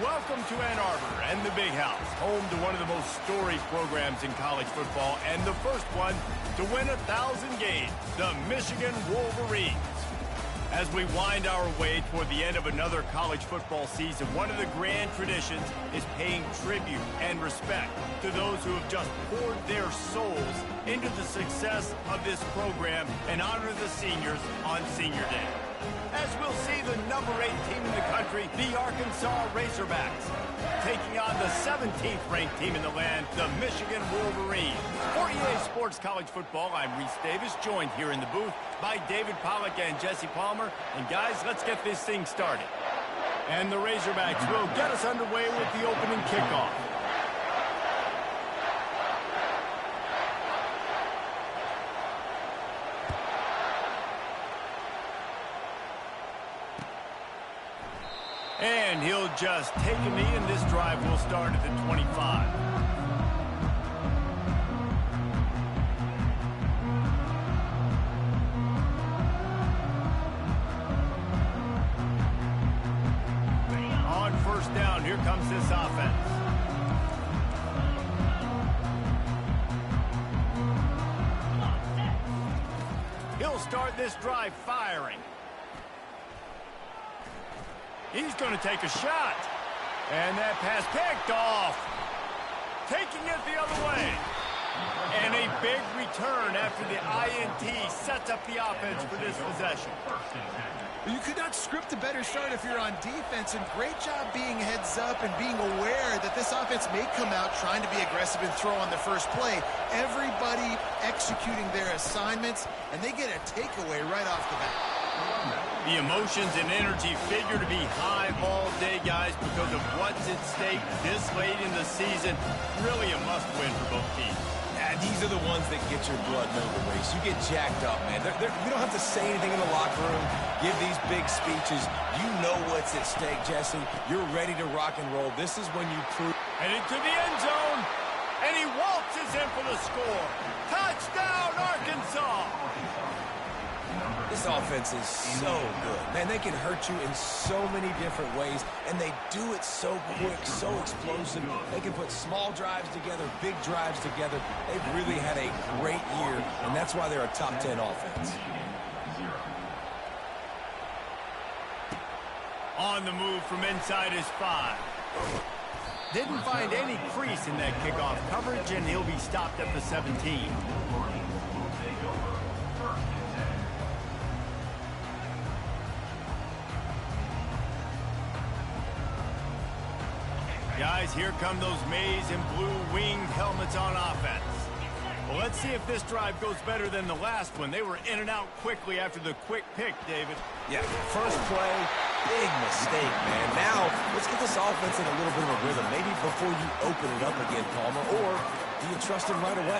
welcome to Ann Arbor and the Big House, home to one of the most storied programs in college football and the first one to win 1,000 games, the Michigan Wolverines. As we wind our way toward the end of another college football season, one of the grand traditions is paying tribute and respect to those who have just poured their souls into the success of this program and honor the seniors on Senior Day. As we'll see the number 8 team in the country, the Arkansas Razorbacks, taking on the 17th ranked team in the land, the Michigan Wolverines. For EA Sports College Football, I'm Reese Davis, joined here in the booth by David Pollack and Jesse Palmer. And guys, let's get this thing started. And the Razorbacks will get us underway with the opening kickoff. And he'll just take a knee, and this drive will start at the 25. On first down, here comes this offense. He'll start this drive firing. He's going to take a shot. And that pass picked off. Taking it the other way. And a big return after the INT sets up the offense for this possession. You could not script a better start if you're on defense, and great job being heads up and being aware that this offense may come out trying to be aggressive and throw on the first play. Everybody executing their assignments, and they get a takeaway right off the bat. The emotions and energy figure to be high all day, guys, because of what's at stake this late in the season. Really a must-win for both teams. Yeah, these are the ones that get your blood moving, Reese. You get jacked up, man. You don't have to say anything in the locker room, give these big speeches. You know what's at stake, Jesse. You're ready to rock and roll. This is when you prove. Headed to the end zone, and he waltzes in for the score. Touchdown, Arkansas! This offense is so good. Man, they can hurt you in so many different ways, and they do it so quick, so explosive. They can put small drives together, big drives together. They've really had a great year, and that's why they're a top 10 offense. On the move from inside his 5. Didn't find any crease in that kickoff coverage, and he'll be stopped at the 17. Guys, here come those maize and blue winged helmets on offense. Well, let's see if this drive goes better than the last one. They were in and out quickly after the quick pick, David. Yeah, first play, big mistake, man. Now, let's get this offense in a little bit of a rhythm. Maybe before you open it up again, Palmer, or do you trust him right away?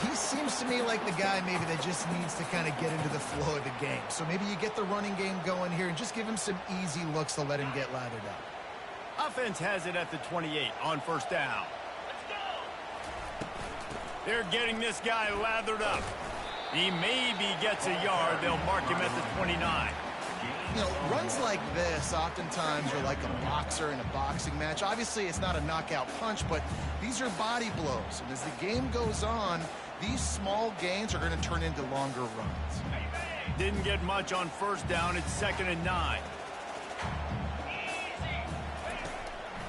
He seems to me like the guy maybe that just needs to kind of get into the flow of the game. So maybe you get the running game going here and just give him some easy looks to let him get lathered up. Offense has it at the 28 on first down. Let's go. They're getting this guy lathered up. He maybe gets a yard. They'll mark him at the 29. You know, runs like this oftentimes are like a boxer in a boxing match. Obviously, it's not a knockout punch, but these are body blows. And as the game goes on, these small gains are going to turn into longer runs. Didn't get much on first down. It's 2nd and 9.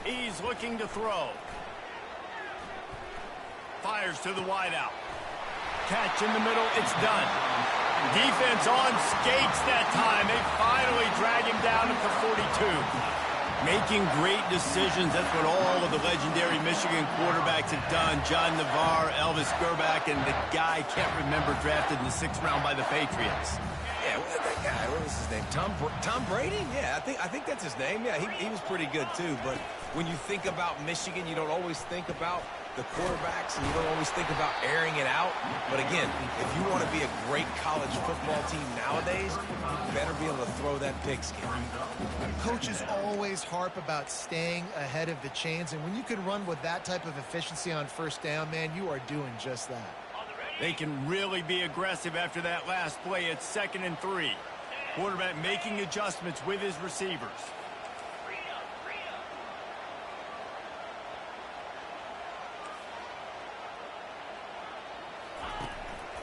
He's looking to throw. Fires to the wideout. Catch in the middle. It's done. Defense on skates that time. They finally drag him down at the 42. Making great decisions. That's what all of the legendary Michigan quarterbacks have done. John Navarre, Elvis Gerbach, and the guy, can't remember, drafted in the 6th round by the Patriots. Yeah, that guy, what was his name? Tom Brady? Yeah, I think that's his name. Yeah, he was pretty good too. But when you think about Michigan, you don't always think about the quarterbacks, and you don't always think about airing it out. But again, if you want to be a great college football team nowadays, you better be able to throw that pigskin. Coaches always harp about staying ahead of the chains, and when you can run with that type of efficiency on first down, man, you are doing just that. They can really be aggressive after that last play. It's 2nd and 3. Quarterback making adjustments with his receivers.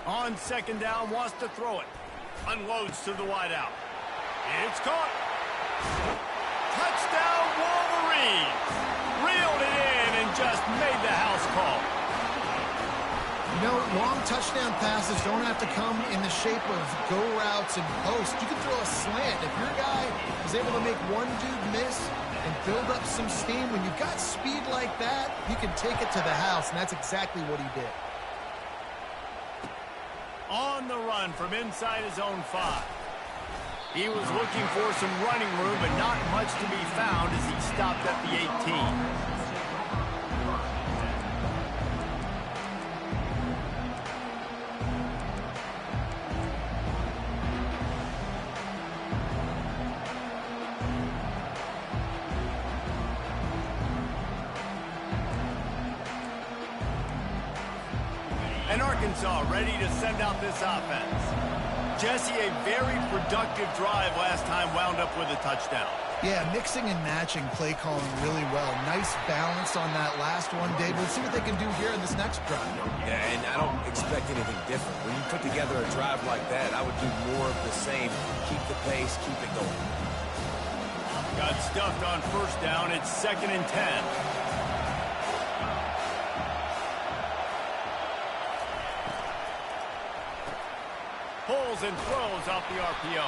On second down, wants to throw it. Unloads to the wideout. It's caught. Touchdown, Wolverines. Reeled it in and just made the house call. You know, long touchdown passes don't have to come in the shape of go routes and posts. You can throw a slant. If your guy is able to make one dude miss and build up some steam, when you've got speed like that, you can take it to the house, and that's exactly what he did. On the run from inside his own 5. He was looking for some running room, but not much to be found as he stopped at the 18. And Arkansas ready to send out this offense. Jesse, a very productive drive last time, wound up with a touchdown. Yeah, mixing and matching play calling really well. Nice balance on that last one, Dave. We'll see what they can do here in this next drive. Yeah, and I don't expect anything different. When you put together a drive like that, I would do more of the same. Keep the pace, keep it going. Got stuffed on first down. It's 2nd and 10. Pulls and throws off the RPO.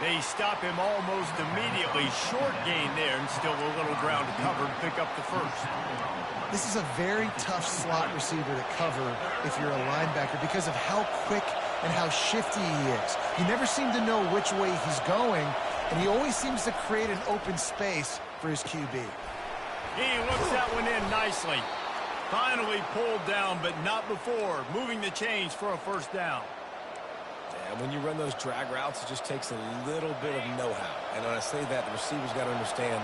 They stop him almost immediately. Short gain there, and still a little ground to cover to pick up the first. This is a very tough slot receiver to cover if you're a linebacker because of how quick and how shifty he is. You never seem to know which way he's going, and he always seems to create an open space for his QB. He looks that one in nicely. Finally pulled down, but not before. Moving the chains for a first down. And when you run those drag routes, it just takes a little bit of know-how. And when I say that, the receiver's got to understand,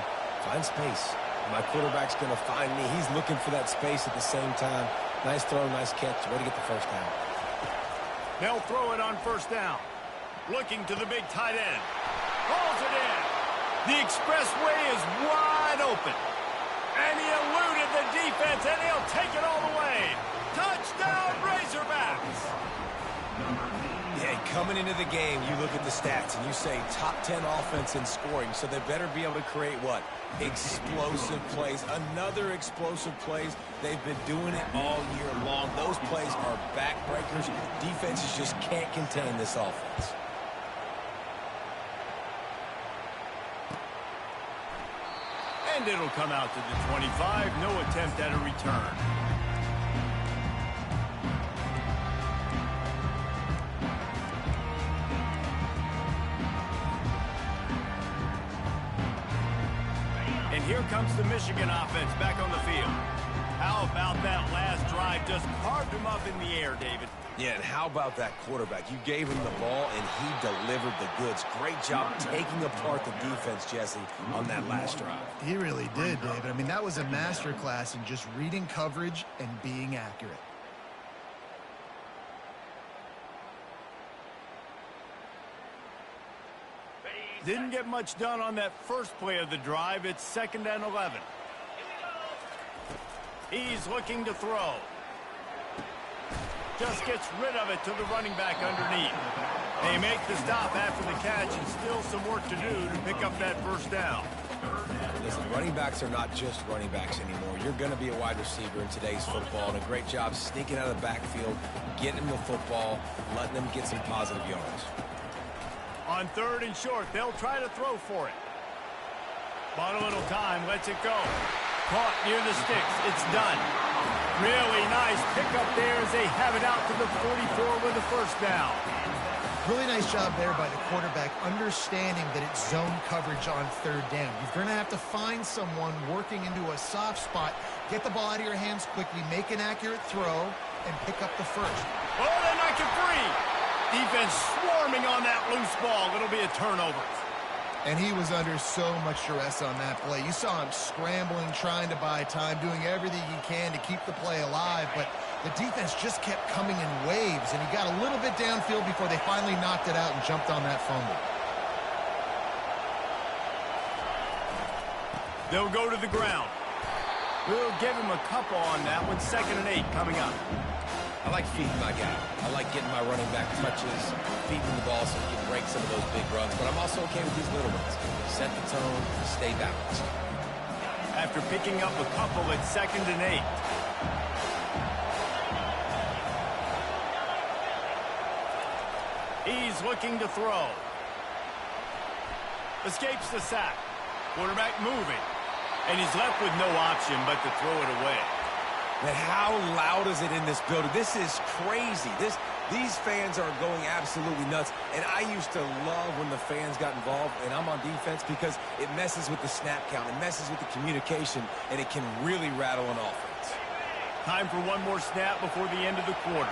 find space. My quarterback's going to find me. He's looking for that space at the same time. Nice throw, nice catch. Way to get the first down. They'll throw it on first down. Looking to the big tight end. Pulls it in. The expressway is wide open. And he eluded the defense, and he'll take it all the way. Touchdown, Razorbacks! Yeah, coming into the game, you look at the stats and you say top 10 offense in scoring, so they better be able to create what? Explosive plays. Another explosive plays. They've been doing it all year long. Those plays are backbreakers. Defenses just can't contain this offense. And it'll come out to the 25. No attempt at a return. And here comes the Michigan offense back on the field. How about that last drive? Just carved him up in the air, David. Yeah, and how about that quarterback? You gave him the ball, and he delivered the goods. Great job taking apart the defense, Jesse, on that last drive. He really did, David. I mean, that was a masterclass in just reading coverage and being accurate. Didn't get much done on that first play of the drive. It's 2nd and 11. He's looking to throw. Just gets rid of it to the running back underneath. They make the stop after the catch, and still some work to do to pick up that first down. Listen, running backs are not just running backs anymore. You're going to be a wide receiver in today's football, and a great job sneaking out of the backfield, getting them the football, letting them get some positive yards. On 3rd and short, they'll try to throw for it. But a little time, lets it go. Caught near the sticks. It's done. Really nice pickup there as they have it out to the 44 with the first down. Really nice job there by the quarterback, understanding that it's zone coverage on 3rd down. You're going to have to find someone working into a soft spot, get the ball out of your hands quickly, make an accurate throw, and pick up the first. Oh, they knock it free. Defense swarming on that loose ball. It'll be a turnover. And he was under so much duress on that play. You saw him scrambling, trying to buy time, doing everything he can to keep the play alive, but the defense just kept coming in waves, and he got a little bit downfield before they finally knocked it out and jumped on that fumble. They'll go to the ground. We'll give him a couple on that one. 2nd and 8 coming up. I like feeding my guy. I like getting my running back touches, feeding the ball so he can break some of those big runs. But I'm also okay with these little ones. Set the tone, stay balanced. After picking up a couple at 2nd and 8. He's looking to throw. Escapes the sack. Quarterback moving. And he's left with no option but to throw it away. Man, how loud is it in this building? This is crazy. These fans are going absolutely nuts. And I used to love when the fans got involved, and I'm on defense, because it messes with the snap count. It messes with the communication, and it can really rattle an offense. Time for one more snap before the end of the quarter.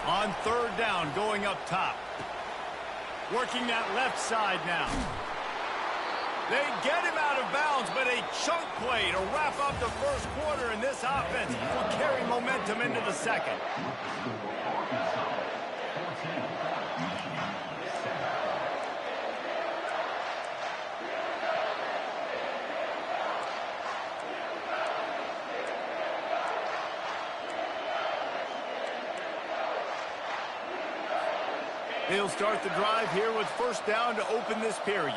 On 3rd down, going up top. Working that left side now. They get him out of bounds, but a chunk play to wrap up the first quarter, and this offense will carry momentum into the second. They'll start the drive here with 1st down to open this period.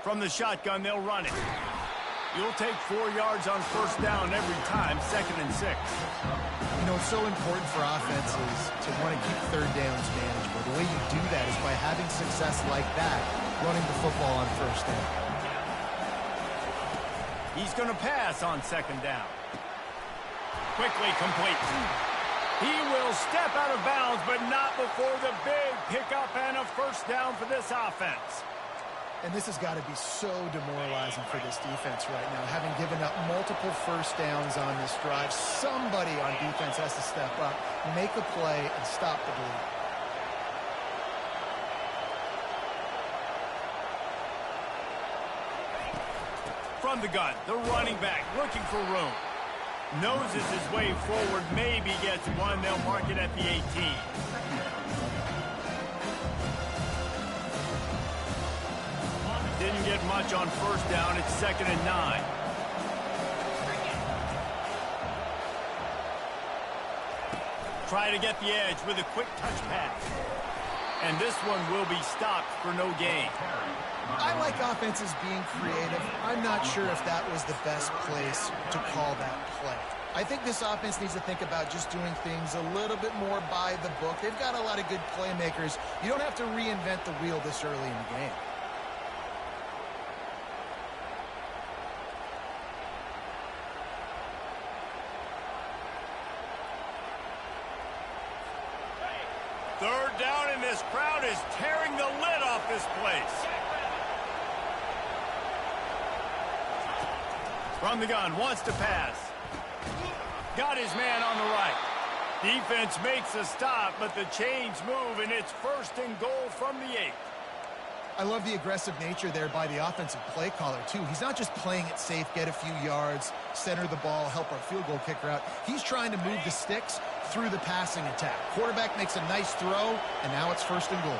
From the shotgun, they'll run it. You'll take 4 yards on 1st down every time, 2nd and 6. You know, it's so important for offenses to want to keep 3rd downs manageable. The way you do that is by having success like that, running the football on 1st down. He's going to pass on 2nd down. Quickly complete. He will step out of bounds, but not before the big pickup and a 1st down for this offense. And this has got to be so demoralizing for this defense right now. Having given up multiple 1st downs on this drive, somebody on defense has to step up, make a play, and stop the bleed. From the gun, the running back looking for room. Noses his way forward, maybe gets one. They'll mark it at the 18. Didn't get much on 1st down. It's 2nd and 9. Try to get the edge with a quick touch pass. And this one will be stopped for no gain. I like offenses being creative. I'm not sure if that was the best place to call that play. I think this offense needs to think about just doing things a little bit more by the book. They've got a lot of good playmakers. You don't have to reinvent the wheel this early in the game. Third down, and this crowd is tearing the lid off this place. From the gun, wants to pass. Got his man on the right. Defense makes a stop, but the chains move, and it's 1st and goal from the 8. I love the aggressive nature there by the offensive play caller, too. He's not just playing it safe, get a few yards, center the ball, help our field goal kicker out. He's trying to move the sticks through the passing attack. Quarterback makes a nice throw, and now it's 1st and goal.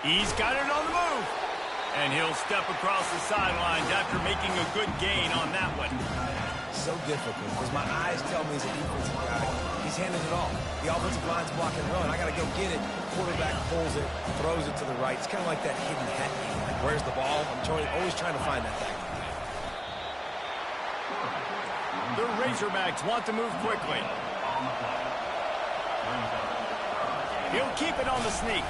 He's got it on the move. And he'll step across the sidelines after making a good gain on that one. So difficult, because my eyes tell me as a defensive guy, he's handed it off. The offensive line's blocking run. I got to go get it. Quarterback pulls it, throws it to the right. It's kind of like that hidden hat game. Like, where's the ball? I'm always trying to find that guy. The Razorbacks want to move quickly. He'll keep it on the sneak.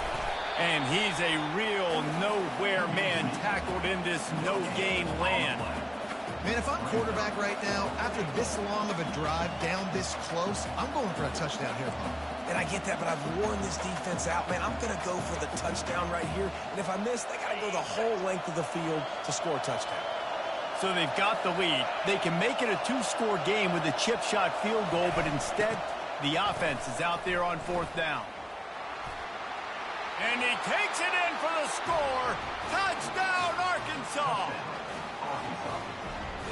And he's a real nowhere man tackled in this no-gain land. Man, if I'm quarterback right now, after this long of a drive down this close, I'm going for a touchdown here. And I get that, but I've worn this defense out, man. I'm going to go for the touchdown right here. And if I miss, they got to go the whole length of the field to score a touchdown. So they've got the lead. They can make it a two-score game with a chip shot field goal, but instead, the offense is out there on fourth down. And he takes it in for the score. Touchdown, Arkansas.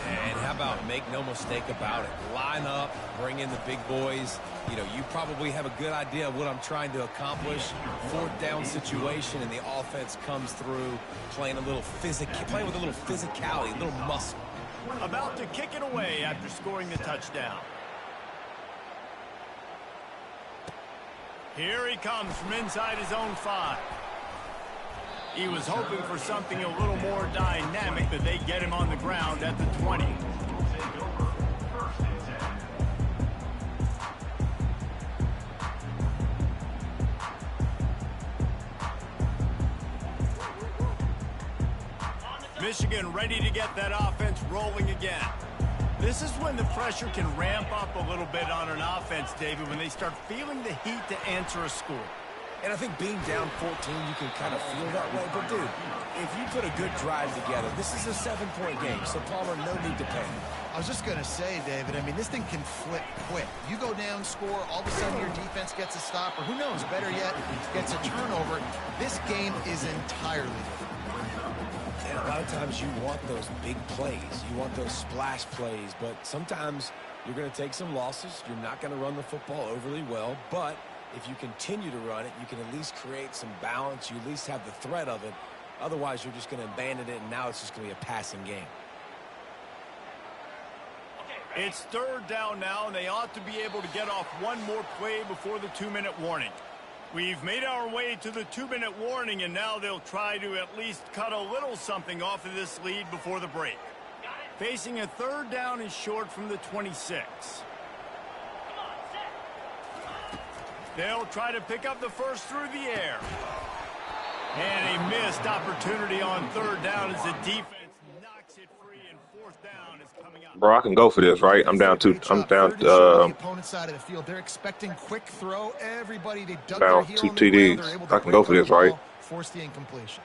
And how about make no mistake about it? Line up, bring in the big boys. You know, you probably have a good idea of what I'm trying to accomplish. Fourth down situation, and the offense comes through playing with a little physicality, a little muscle. About to kick it away after scoring the touchdown. Here he comes from inside his own 5. He was hoping for something a little more dynamic, but they get him on the ground at the 20. Michigan ready to get that offense rolling again. This is when the pressure can ramp up a little bit on an offense, David, when they start feeling the heat to answer a score. And I think being down 14, you can kind of feel that way. But, dude, if you put a good drive together, this is a 7-point game, so Palmer, no need to panic. I was just going to say, David, I mean, this thing can flip quick. You go down, score, all of a sudden your defense gets a stop, or who knows, better yet, gets a turnover. This game is entirely different. And a lot of times you want those big plays. You want those splash plays, but sometimes you're going to take some losses. You're not going to run the football overly well, but if you continue to run it, you can at least create some balance. You at least have the threat of it. Otherwise, you're just going to abandon it, and now it's just going to be a passing game. It's third down now, and they ought to be able to get off one more play before the 2-minute warning. We've made our way to the 2-minute warning, and now they'll try to at least cut a little something off of this lead before the break. Facing a third down and short from the 26. They'll try to pick up the first through the air. And a missed opportunity on third down as the defense knocks it free, and fourth down is coming up. Bro, I can go for this, right? I'm down the opponent side of the field. They're expecting quick throw. Everybody, they dug down their heel 2 on the ground. They're TDs. able to I can go for this, right? Force the incompletion.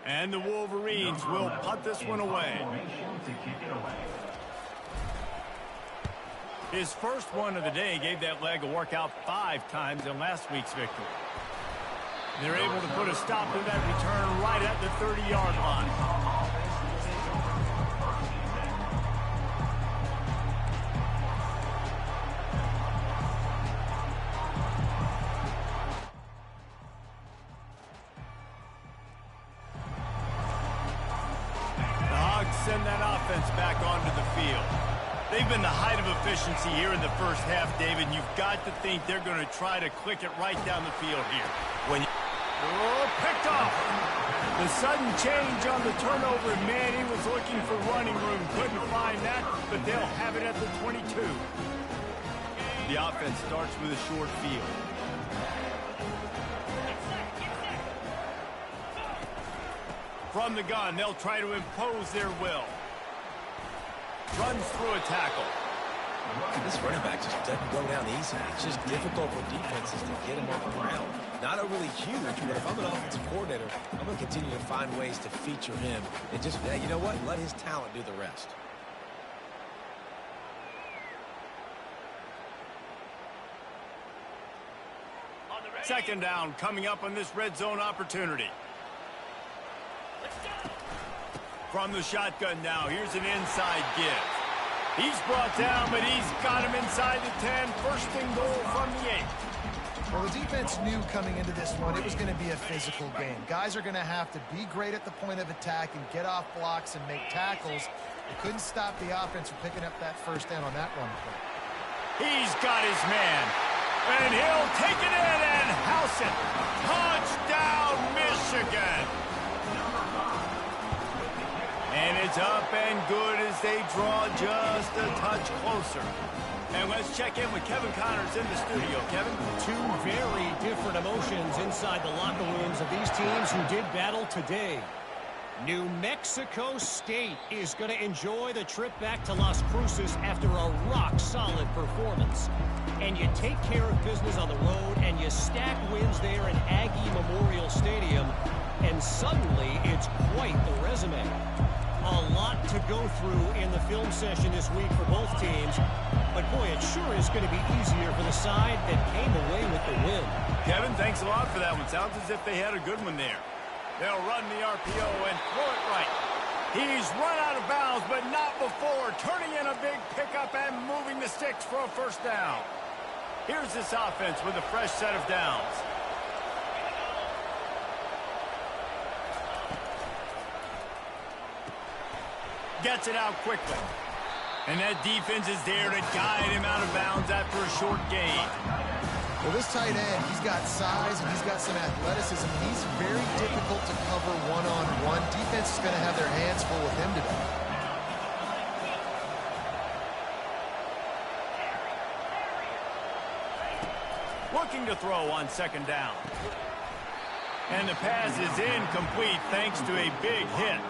And the Wolverines will punt this one away. His first one of the day gave that leg a workout 5 times in last week's victory. They're able to put a stop to that return right at the 30-yard line. Send that offense back onto the field. They've been the height of efficiency here in the first half, David. You've got to think they're going to try to click it right down the field here. Picked off. The sudden change on the turnover, man, he was looking for running room. Couldn't find that, but they'll have it at the 22. The offense starts with a short field. From the gun, they'll try to impose their will. Runs through a tackle. This running back just doesn't go down easy. It's just difficult for defenses to get him on the ground. Not overly huge, but if I'm an offensive coordinator, I'm going to continue to find ways to feature him. And just, you know what? Let his talent do the rest. Second down coming up on this red zone opportunity. From the shotgun now, here's an inside give. He's brought down, but he's got him inside the 10. First and goal from the 8. Well, the defense knew coming into this one it was going to be a physical game. Guys are going to have to be great at the point of attack and get off blocks and make tackles. They couldn't stop the offense from picking up that first down on that run play. He's got his man, and he'll take it in and house it. Touchdown, Michigan. And it's up and good as they draw just a touch closer. And let's check in with Kevin Connors in the studio. Kevin? Two very different emotions. emotions inside the locker rooms of these teams who did battle today. New Mexico State is going to enjoy the trip back to Las Cruces after a rock-solid performance. And you take care of business on the road, and you stack wins there in Aggie Memorial Stadium, and suddenly it's quite the resume. A lot to go through in the film session this week for both teams, but boy, it sure is going to be easier for the side that came away with the win. Kevin, thanks a lot for that one. Sounds as if they had a good one there. They'll run the RPO and throw it right. He's run out of bounds, but not before turning in a big pickup and moving the sticks for a first down. Here's this offense with a fresh set of downs. Gets it out quickly. And that defense is there to guide him out of bounds after a short gain. Well, this tight end, he's got size and he's got some athleticism. He's very difficult to cover one-on-one. Defense is going to have their hands full with him today. Looking to throw on second down. And the pass is incomplete thanks to a big hit.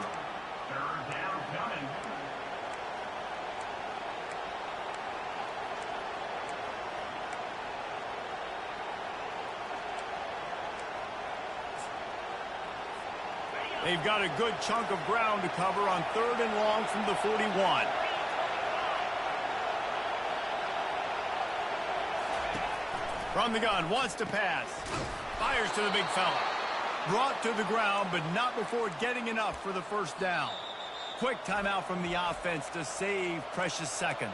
They've got a good chunk of ground to cover on 3rd and long from the 41. From the gun, wants to pass. Fires to the big fella. Brought to the ground, but not before getting enough for the first down. Quick timeout from the offense to save precious seconds.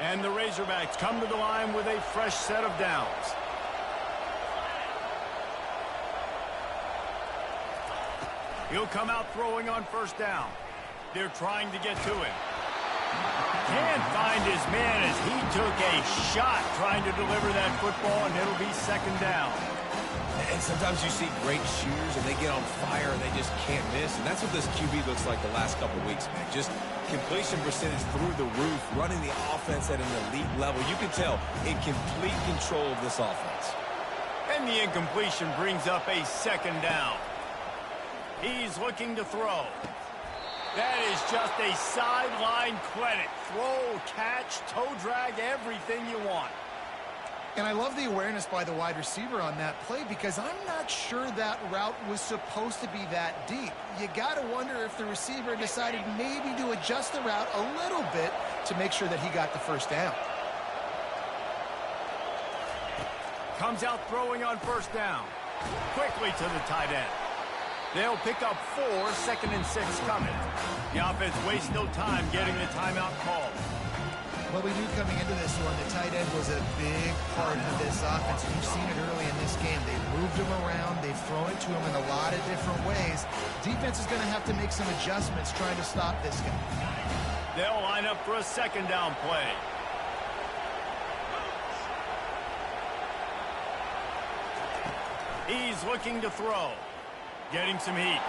And the Razorbacks come to the line with a fresh set of downs. He'll come out throwing on first down. They're trying to get to him. Can't find his man as he took a shot trying to deliver that football, and it'll be second down. And sometimes you see great shooters, and they get on fire, and they just can't miss. And that's what this QB looks like the last couple weeks, man. Just completion percentage through the roof, running the offense at an elite level. You can tell in complete control of this offense. And the incompletion brings up a second down. He's looking to throw. That is just a sideline credit. Throw, catch, toe drag, everything you want. And I love the awareness by the wide receiver on that play because I'm not sure that route was supposed to be that deep. You got to wonder if the receiver decided maybe to adjust the route a little bit to make sure that he got the first down. Comes out throwing on first down. Quickly to the tight end. They'll pick up 4, 2nd and 6 coming. The offense wastes no time getting the timeout called. Well, we knew coming into this one, the tight end was a big part of this offense. You've seen it early in this game. They've moved him around. They've thrown it to him in a lot of different ways. Defense is going to have to make some adjustments trying to stop this guy. They'll line up for a second down play. He's looking to throw. Getting some heat.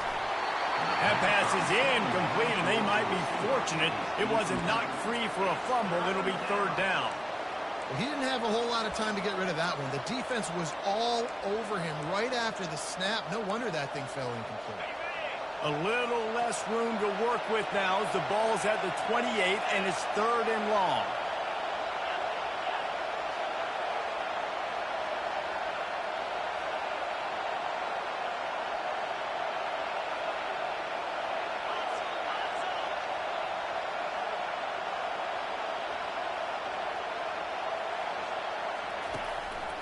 That pass is incomplete, and they might be fortunate it wasn't knocked free for a fumble. It'll be third down. Well, he didn't have a whole lot of time to get rid of that one. The defense was all over him right after the snap. No wonder that thing fell incomplete. A little less room to work with now as the ball's at the 28, and it's 3rd and long.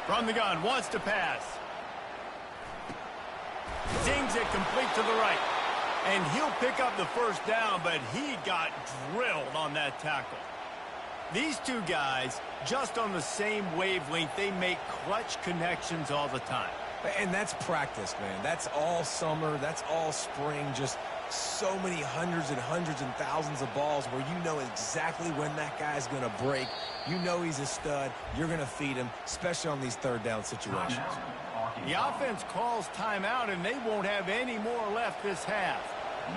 From the gun, wants to pass. Zings it complete to the right. And he'll pick up the first down, but he got drilled on that tackle. These two guys, just on the same wavelength, they make clutch connections all the time. And that's practice, man. That's all summer. That's all spring. Just so many hundreds and thousands of balls where you know exactly when that guy's going to break. You know he's a stud. You're going to feed him, especially on these third down situations. The offense calls timeout, and they won't have any more left this half.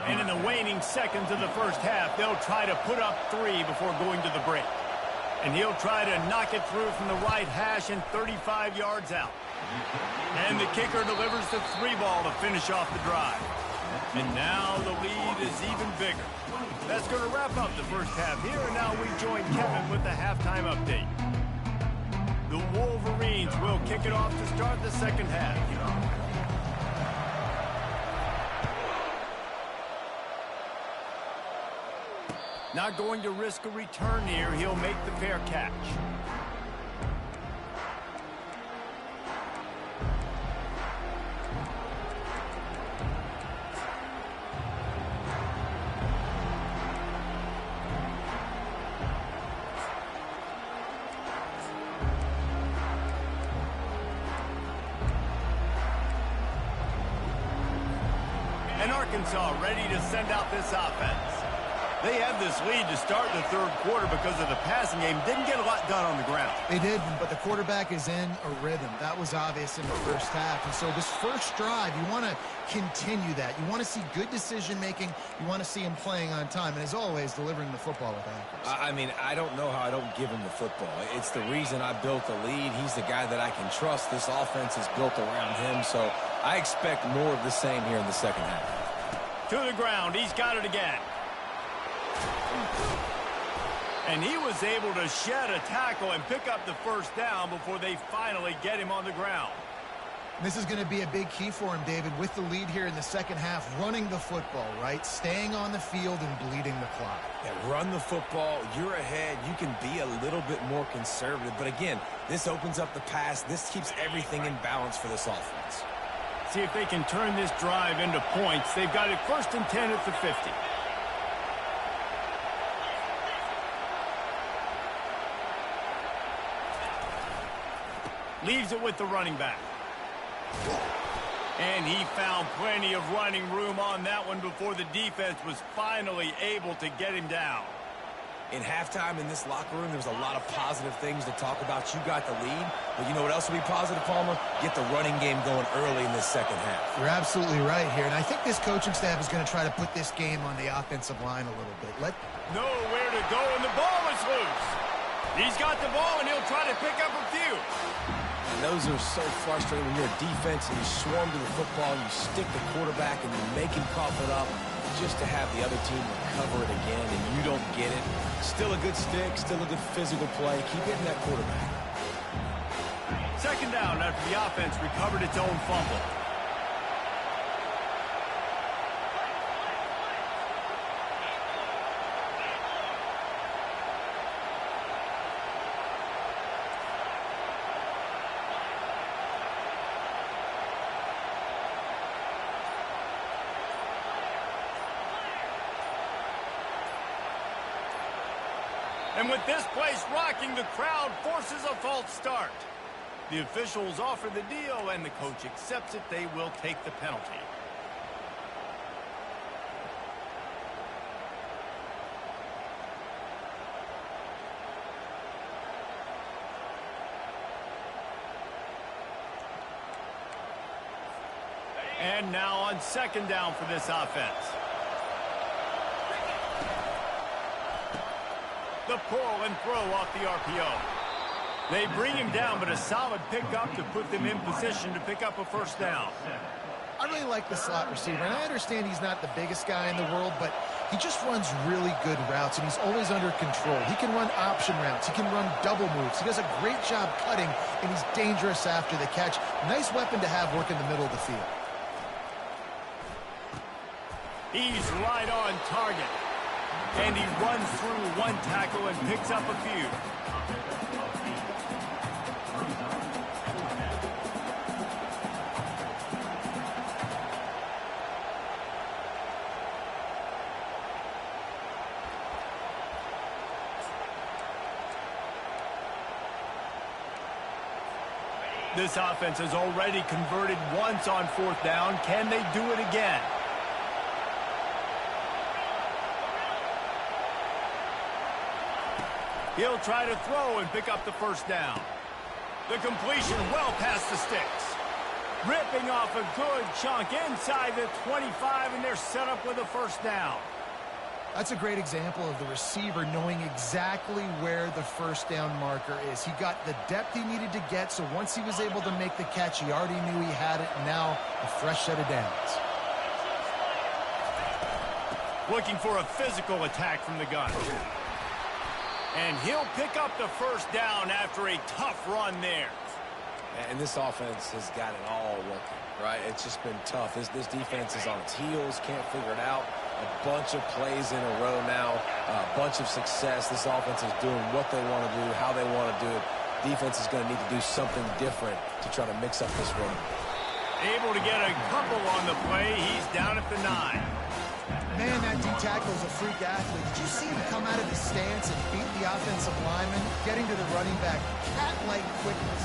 And in the waning seconds of the first half, they'll try to put up 3 before going to the break. And he'll try to knock it through from the right hash and 35 yards out. And the kicker delivers the 3-ball to finish off the drive. And now the lead is even bigger. That's going to wrap up the first half here, and now we join Kevin with the halftime update. The Wolverines will kick it off to start the second half. Not going to risk a return here. He'll make the fair catch. And Arkansas ready to send out this offense. They had this lead to start the third quarter because of the passing game. Didn't get a lot done on the ground. They didn't, but the quarterback is in a rhythm. That was obvious in the first half. And so this first drive, you want to continue that. You want to see good decision-making. You want to see him playing on time. And as always, delivering the football with accuracy. I mean, I don't know how I don't give him the football. It's the reason I built the lead. He's the guy that I can trust. This offense is built around him. So I expect more of the same here in the second half. To the ground. He's got it again. And he was able to shed a tackle and pick up the first down before they finally get him on the ground. This is going to be a big key for him, David, with the lead here in the second half, running the football, right? Staying on the field and bleeding the clock. Yeah, run the football. You're ahead. You can be a little bit more conservative. But again, this opens up the pass. This keeps everything in balance for this offense. See if they can turn this drive into points. They've got it 1st and 10 at the 50. Leaves it with the running back. And he found plenty of running room on that one before the defense was finally able to get him down. In halftime in this locker room, there's a lot of positive things to talk about. You got the lead, but you know what else will be positive, Palmer? Get the running game going early in this second half. You're absolutely right here, and I think this coaching staff is going to try to put this game on the offensive line a little bit. Nowhere to go, and the ball is loose. He's got the ball, and he'll try to pick up a few. And those are so frustrating when you're a defense and you swarm to the football, and you stick the quarterback, and you make him cough it up just to have the other team recover it again, and you don't get it. Still a good stick, still a good physical play. Keep hitting that quarterback. Second down after the offense recovered its own fumble. And with this place rocking, the crowd forces a false start. The officials offer the deal, and the coach accepts it. They will take the penalty. And now on second down for this offense. The pull and throw off the RPO. They bring him down, but a solid pickup to put them in position to pick up a first down. I really like the slot receiver, and I understand he's not the biggest guy in the world, but he just runs really good routes, and he's always under control. He can run option routes. He can run double moves. He does a great job cutting, and he's dangerous after the catch. Nice weapon to have work in the middle of the field. He's right on target. And he runs through one tackle and picks up a few. This offense has already converted once on fourth down. Can they do it again? He'll try to throw and pick up the first down. The completion well past the sticks. Ripping off a good chunk inside the 25, and they're set up with a first down. That's a great example of the receiver knowing exactly where the first down marker is. He got the depth he needed to get, so once he was able to make the catch, he already knew he had it, and now a fresh set of downs. Looking for a physical attack from the gun. And he'll pick up the first down after a tough run there. And this offense has got it all working, right? It's just been tough. This defense is on its heels, can't figure it out. A bunch of plays in a row now, a bunch of success. This offense is doing what they want to do, how they want to do it. Defense is going to need to do something different to try to mix up this run. Able to get a couple on the play. He's down at the 9. Man, that D-tackle is a freak athlete. Did you see him come out of his stance and beat the offensive lineman, getting to the running back? Cat-like quickness.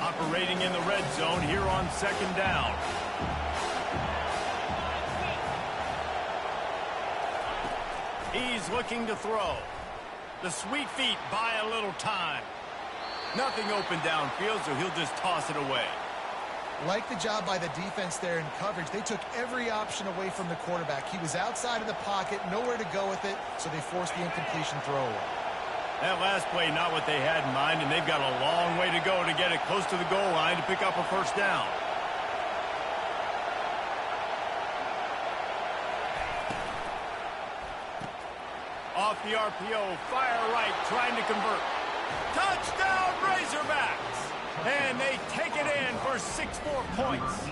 Operating in the red zone here on second down. He's looking to throw. The sweet feet buy a little time. Nothing open downfield, so he'll just toss it away. Like the job by the defense there in coverage. They took every option away from the quarterback. He was outside of the pocket, nowhere to go with it, so they forced the incompletion throw away. That last play, not what they had in mind, and they've got a long way to go to get it close to the goal line to pick up a first down. Off the RPO, fire right, trying to convert. Touchdown, Razorbacks! And they take it in for 6 more points.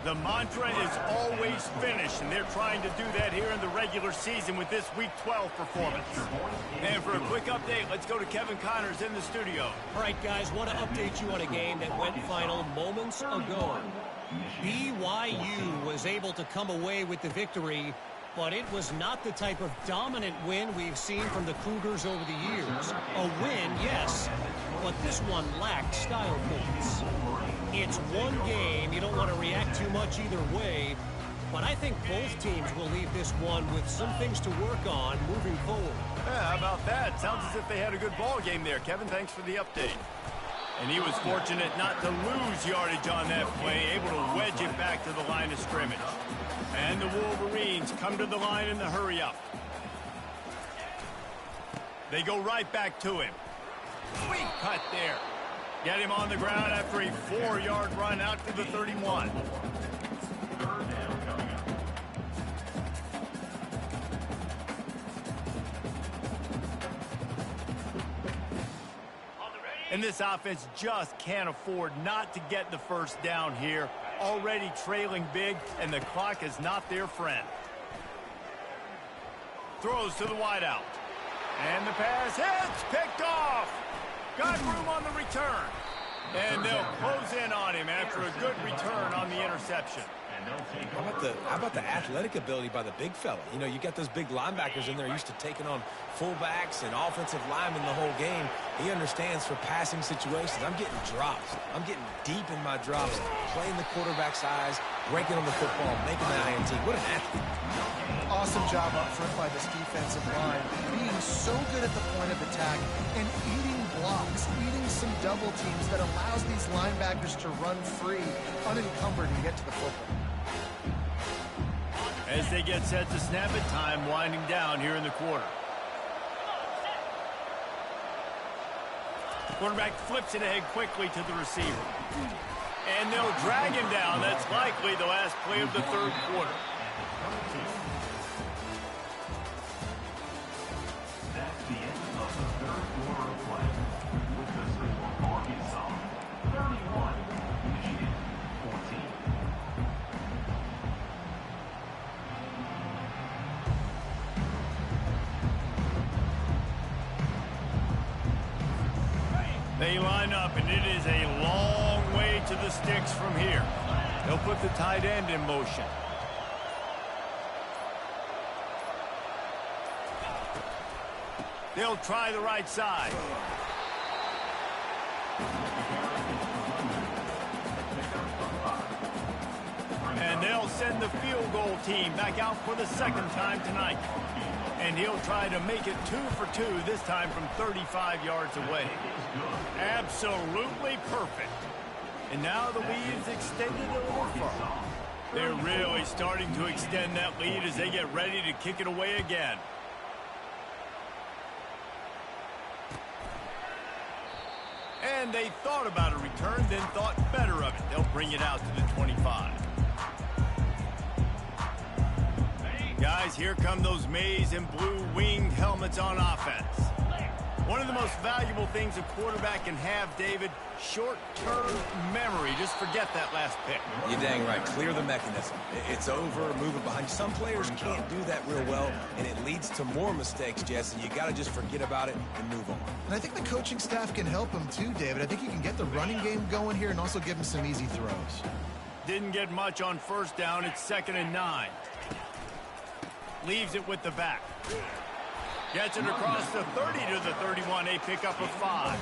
The mantra is always finish, and they're trying to do that here in the regular season with this Week 12 performance. And for a quick update, let's go to Kevin Connors in the studio. All right, guys, want to update you on a game that went final moments ago. BYU was able to come away with the victory, but it was not the type of dominant win we've seen from the Cougars over the years. A win, yes, but this one lacked style points. It's one game. You don't want to react too much either way, but I think both teams will leave this one with some things to work on moving forward. Yeah, how about that? Sounds as if they had a good ball game there. Kevin, thanks for the update. And he was fortunate not to lose yardage on that play, able to wedge it back to the line of scrimmage. And the Wolverines come to the line in the hurry-up. They go right back to him. Sweet cut there. Get him on the ground after a 4-yard run out to the 31. And this offense just can't afford not to get the first down here. Already trailing big, and the clock is not their friend. Throws to the wideout. And the pass hits, picked off. Got room on the return. And they'll close in on him after a good return on the interception. How about the athletic ability by the big fella? You know, you got those big linebackers in there used to taking on fullbacks and offensive linemen the whole game. He understands for passing situations. I'm getting drops. I'm getting deep in my drops, playing the quarterback's eyes, breaking on the football, making the INT. What an athlete. Awesome job up front by this defensive line, being so good at the point of attack and eating blocks, eating some double teams that allows these linebackers to run free, unencumbered, and get to the football. As they get set to snap it, time winding down here in the quarter. Quarterback flips it ahead quickly to the receiver. And they'll drag him down. That's likely the last play of the third quarter. That's the end of the third quarter of play. With the score, Arkansas 31, Michigan 14. They line up, and it is a long way to the sticks from here. They'll put the tight end in motion. They'll try the right side. And they'll send the field goal team back out for the second time tonight. And he'll try to make it 2 for 2, this time from 35 yards away. Absolutely perfect. And now the lead is extended a little further. They're really starting to extend that lead as they get ready to kick it away again. And they thought about a return, then thought better of it. They'll bring it out to the 25. Guys, here come those maize and blue winged helmets on offense. One of the most valuable things a quarterback can have, David, short-term memory. Just forget that last pick. You're dang right. Clear the mechanism. It's over, move it behind you. Some players can't do that real well, and it leads to more mistakes, Jesse. You got to just forget about it and move on. And I think the coaching staff can help him too, David. I think you can get the running game going here and also give him some easy throws. Didn't get much on first down. It's 2nd and 9. Leaves it with the back. Gets it across the 30 to the 31, a pickup of 5.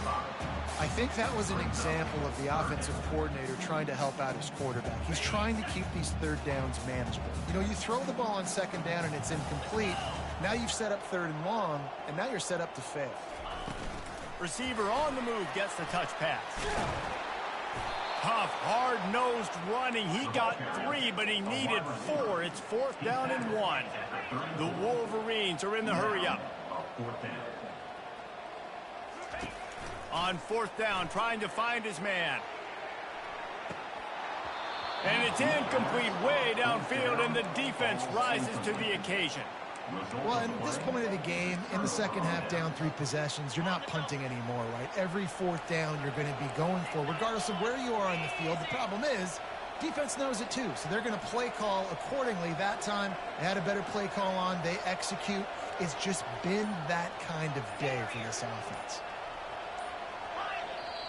I think that was an example of the offensive coordinator trying to help out his quarterback. He's trying to keep these third downs manageable. You know, you throw the ball on 2nd down and it's incomplete. Now you've set up 3rd and long, and now you're set up to fail. Receiver on the move gets the touch pass. Tough, hard-nosed running. He got 3, but he needed 4. It's 4th down and 1. The Wolverines are in the hurry-up. On 4th down, trying to find his man. And it's incomplete way downfield, and the defense rises to the occasion. Well, at this point of the game, in the second half, down 3 possessions, you're not punting anymore, right? Every 4th down you're going to be going for, regardless of where you are on the field. The problem is, defense knows it too, so they're going to play call accordingly. That time, they had a better play call on. They execute. It's just been that kind of day for this offense.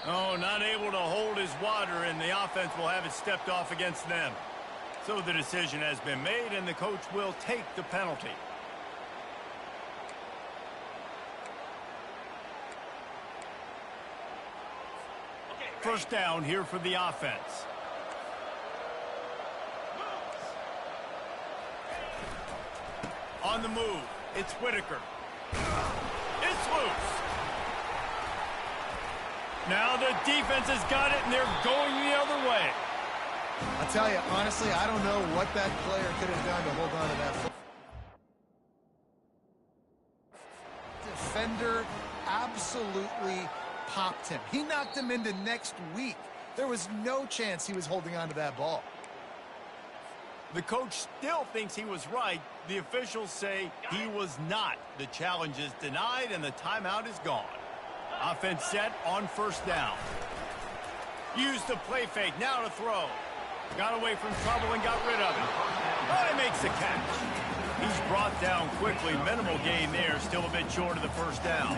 Oh, not able to hold his water, and the offense will have it stepped off against them. So the decision has been made, and the coach will take the penalty. First down here for the offense. On the move, it's Whitaker. It's loose. Now the defense has got it, and they're going the other way. I'll tell you, honestly, I don't know what that player could have done to hold on to that football. Defender absolutely popped him. He knocked him into next week. There was no chance he was holding on to that ball. The coach still thinks he was right. The officials say he was not. The challenge is denied, and the timeout is gone. Offense set on first down. Used the play fake, now to throw. Got away from trouble and got rid of it. Oh, he makes the catch. He's brought down quickly. Minimal gain there, still a bit short of the first down.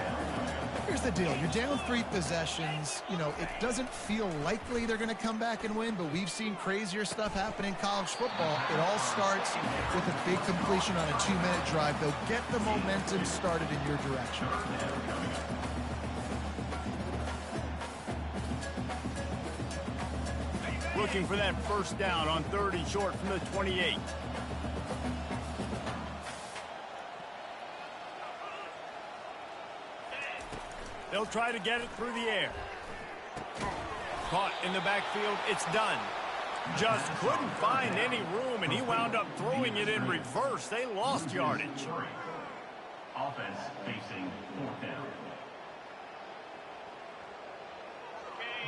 Here's the deal. You're down 3 possessions. You know, it doesn't feel likely they're going to come back and win, but we've seen crazier stuff happen in college football. It all starts with a big completion on a 2-minute drive. They'll get the momentum started in your direction. Looking for that first down on 3rd and short from the 28. They'll try to get it through the air. Caught in the backfield. It's done. Just couldn't find any room, and he wound up throwing it in reverse. They lost yardage. Offense facing 4th down.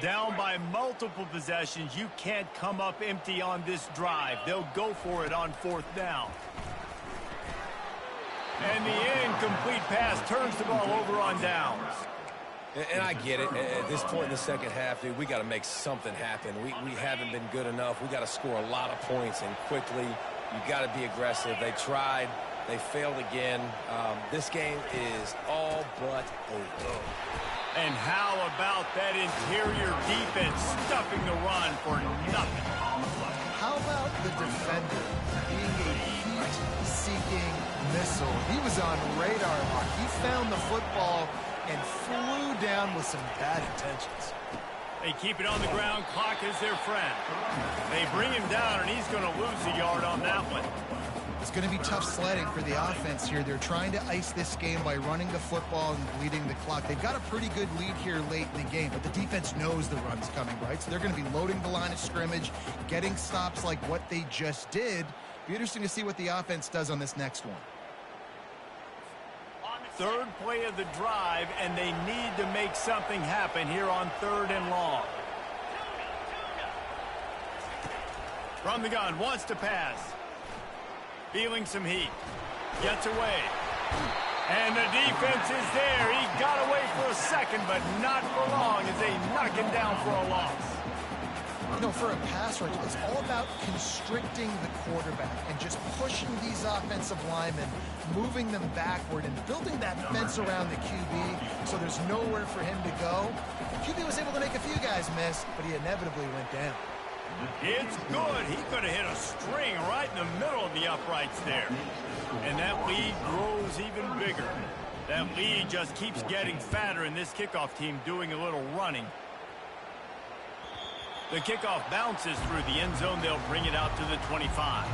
Down by multiple possessions. You can't come up empty on this drive. They'll go for it on 4th down. And the incomplete pass turns the ball over on downs. And I get it. At this point in the second half, dude, we got to make something happen. We haven't been good enough. We got to score a lot of points, and quickly. You got to be aggressive. They tried. They failed again. This game is all but over. And how about that interior defense stuffing the run for nothing? How about the defender being a heat-seeking missile? He was on radar lock. He found the football and flew down with some bad intentions. They keep it on the ground. Clock is their friend. They bring him down, and he's going to lose a yard on that one. It's going to be tough sledding for the offense here. They're trying to ice this game by running the football and bleeding the clock. They've got a pretty good lead here late in the game, but the defense knows the run's coming, right? So they're going to be loading the line of scrimmage, getting stops like what they just did. Be interesting to see what the offense does on this next one. Third play of the drive, and they need to make something happen here on 3rd and long. From the gun, wants to pass. Feeling some heat. Gets away. And the defense is there. He got away for a second, but not for long as they knock him down for a loss. You know, for a pass rush, it's all about constricting the quarterback and just pushing these offensive linemen, moving them backward and building that fence around the QB so there's nowhere for him to go. The QB was able to make a few guys miss, but he inevitably went down. It's good. He could have hit a string right in the middle of the uprights there. And that lead grows even bigger. That lead just keeps getting fatter, and this kickoff team doing a little running. The kickoff bounces through the end zone. They'll bring it out to the 25.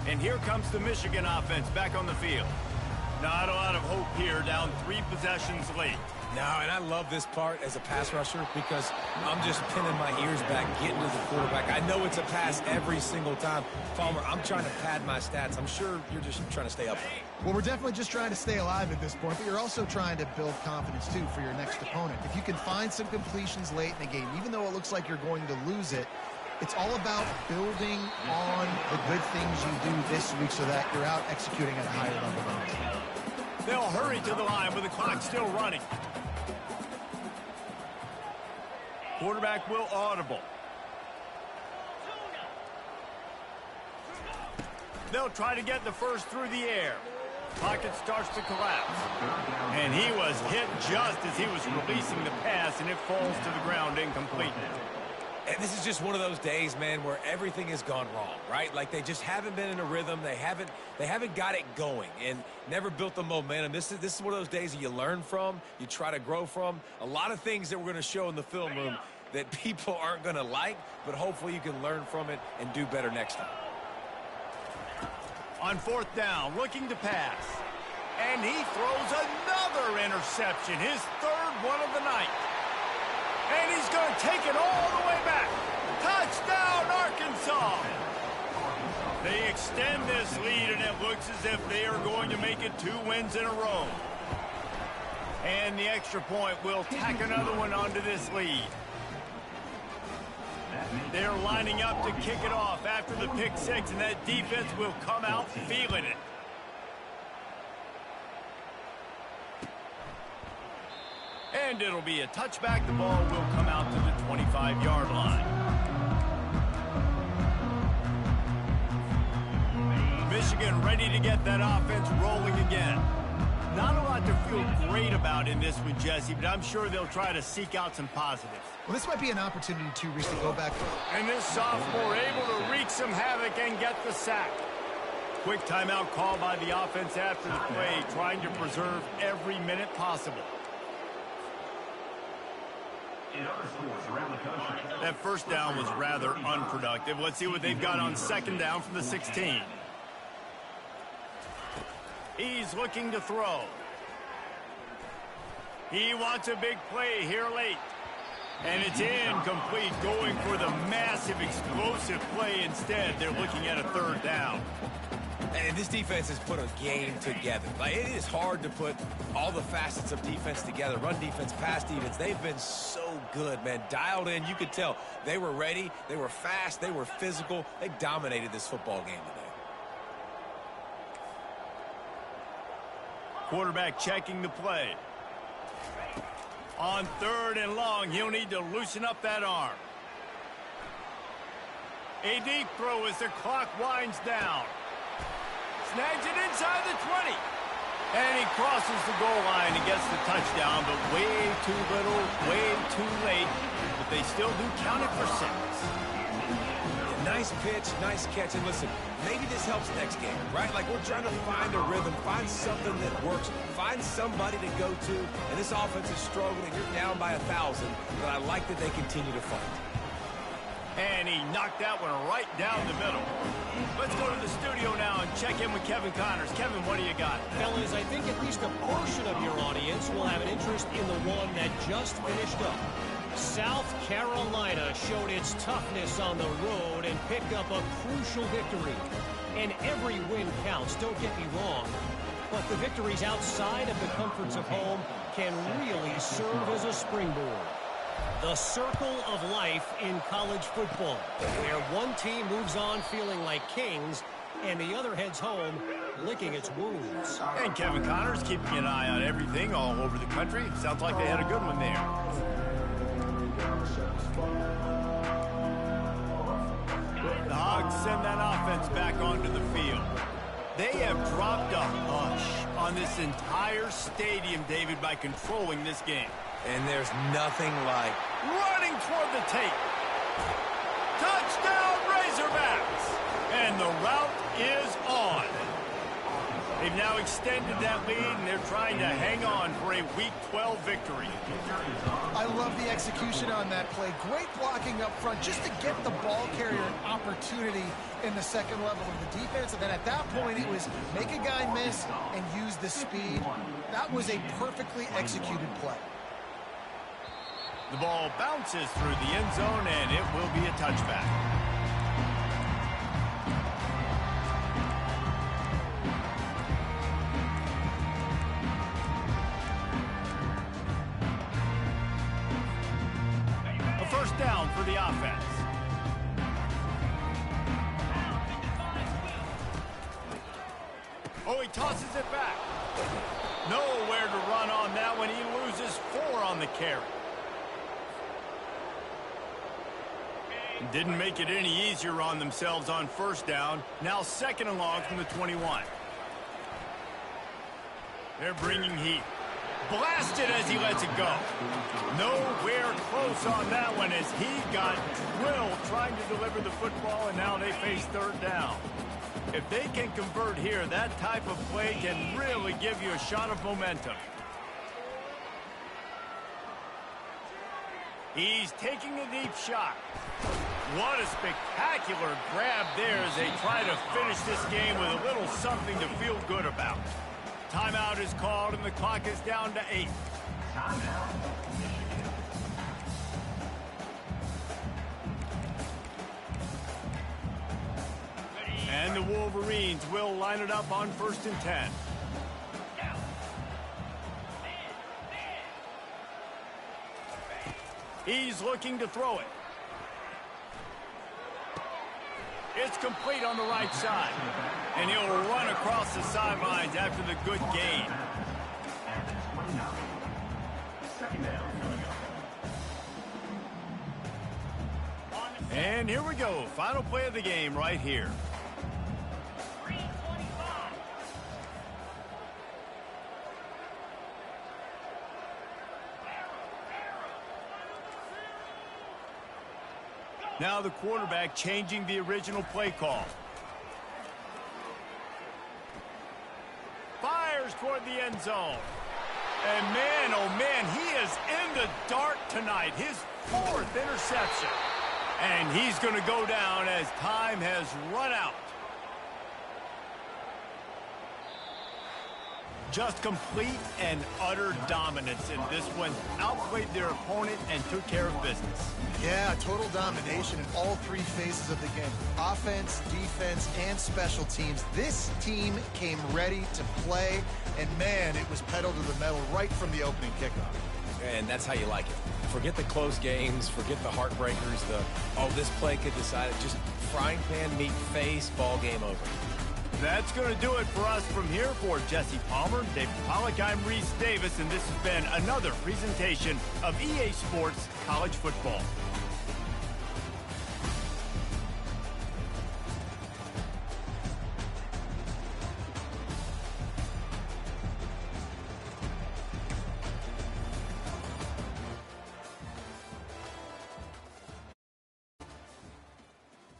And here comes the Michigan offense back on the field. Not a lot of hope here, down 3 possessions late. No, and I love this part as a pass rusher because I'm just pinning my ears back, getting to the quarterback. I know it's a pass every single time. Palmer, I'm trying to pad my stats. I'm sure you're just trying to stay up there. Well, we're definitely just trying to stay alive at this point, but you're also trying to build confidence, too, for your next opponent. If you can find some completions late in the game, even though it looks like you're going to lose it, it's all about building on the good things you do this week so that you're out executing at a higher level. They'll hurry to the line with the clock still running. Quarterback will audible. They'll try to get the first through the air. Pocket starts to collapse. And he was hit just as he was releasing the pass, and it falls to the ground incomplete. And this is just one of those days, man, where everything has gone wrong, right? Like they just haven't been in a rhythm. They haven't got it going and never built the momentum. This is one of those days that you learn from, you try to grow from. A lot of things that we're going to show in the film room that people aren't going to like, but hopefully you can learn from it and do better next time. On 4th down, looking to pass. And he throws another interception, his 3rd one of the night. And he's going to take it all the way back. Touchdown, Arkansas! They extend this lead, and it looks as if they are going to make it 2 wins in a row. And the extra point will tack another one onto this lead. They're lining up to kick it off after the pick 6, and that defense will come out feeling it. And it'll be a touchback. The ball will come out to the 25-yard line. Michigan ready to get that offense rolling again. Not a lot to feel great about in this one, Jesse, but I'm sure they'll try to seek out some positives. Well, this might be an opportunity, too, Reese, to go back. And this sophomore able to wreak some havoc and get the sack. Quick timeout call by the offense after the play, trying to preserve every minute possible. That first down was rather unproductive. Let's see what they've got on 2nd down from the 16. He's looking to throw. He wants a big play here late. And it's incomplete, going for the massive explosive play instead. They're looking at a 3rd down. And this defense has put a game together. Like, it is hard to put all the facets of defense together. Run defense, pass defense. They've been so good, man. Dialed in. You could tell they were ready. They were fast. They were physical. They dominated this football game today. Quarterback checking the play. On 3rd and long, he'll need to loosen up that arm. A deep throw as the clock winds down. Snags it inside the 20. And he crosses the goal line and gets the touchdown, but way too little, way too late. But they still do count it for 6. Nice Nice pitch, nice catch. And listen, maybe this helps next game, right? Like we're trying to find a rhythm, find something that works, find somebody to go to. And this offense is struggling. You're down by 1,000, but I like that they continue to fight. And he knocked that one right down the middle. Let's go to the studio now and check in with Kevin Connors. Kevin, what do you got? Fellas, I think at least a portion of your audience will have an interest in the one that just finished up. South Carolina showed its toughness on the road and picked up a crucial victory. And every win counts, don't get me wrong. But the victories outside of the comforts of home can really serve as a springboard. The circle of life in college football, where one team moves on feeling like kings and the other heads home licking its wounds. And Kevin Connors keeping an eye on everything all over the country. Sounds like they had a good one there. The Hogs send that offense back onto the field. They have dropped a hush on this entire stadium, David, by controlling this game. And there's nothing like Running toward the tape. Touchdown, Razorbacks! And the route is on. They've now extended that lead, and they're trying to hang on for a Week 12 victory. I love the execution on that play. Great blocking up front just to get the ball carrier an opportunity in the second level of the defense. And then at that point, it was make a guy miss and use the speed. That was a perfectly executed play. The ball bounces through the end zone, and it will be a touchback. A first down for the offense. Oh, he tosses it back. Nowhere to run on that one. He loses 4 on the carry. Didn't make it any easier on themselves on first down. Now second and long from the 21. They're bringing heat. Blasted as he lets it go. Nowhere close on that one as he got drilled trying to deliver the football, and now they face third down. If they can convert here, that type of play can really give you a shot of momentum. He's taking a deep shot. What a spectacular grab there as they try to finish this game with a little something to feel good about. Timeout is called and the clock is down to 8. And the Wolverines will line it up on 1st and 10. He's looking to throw it. It's complete on the right side. And he'll run across the sidelines after the good gain. And here we go. Final play of the game right here. Now the quarterback changing the original play call. Fires toward the end zone. And man, oh man, he is in the dark tonight. His 4th interception. And he's going to go down as time has run out. Just complete and utter dominance in this one. Outplayed their opponent and took care of business. Yeah, total domination in all 3 phases of the game. Offense, defense, and special teams. This team came ready to play, and man, it was pedal to the metal right from the opening kickoff. And that's how you like it. Forget the close games, forget the heartbreakers, this play could decide it. Just frying pan, meat face, ball game over. That's going to do it for us from here. For Jesse Palmer, David Pollack, I'm Reese Davis, and this has been another presentation of EA Sports College Football.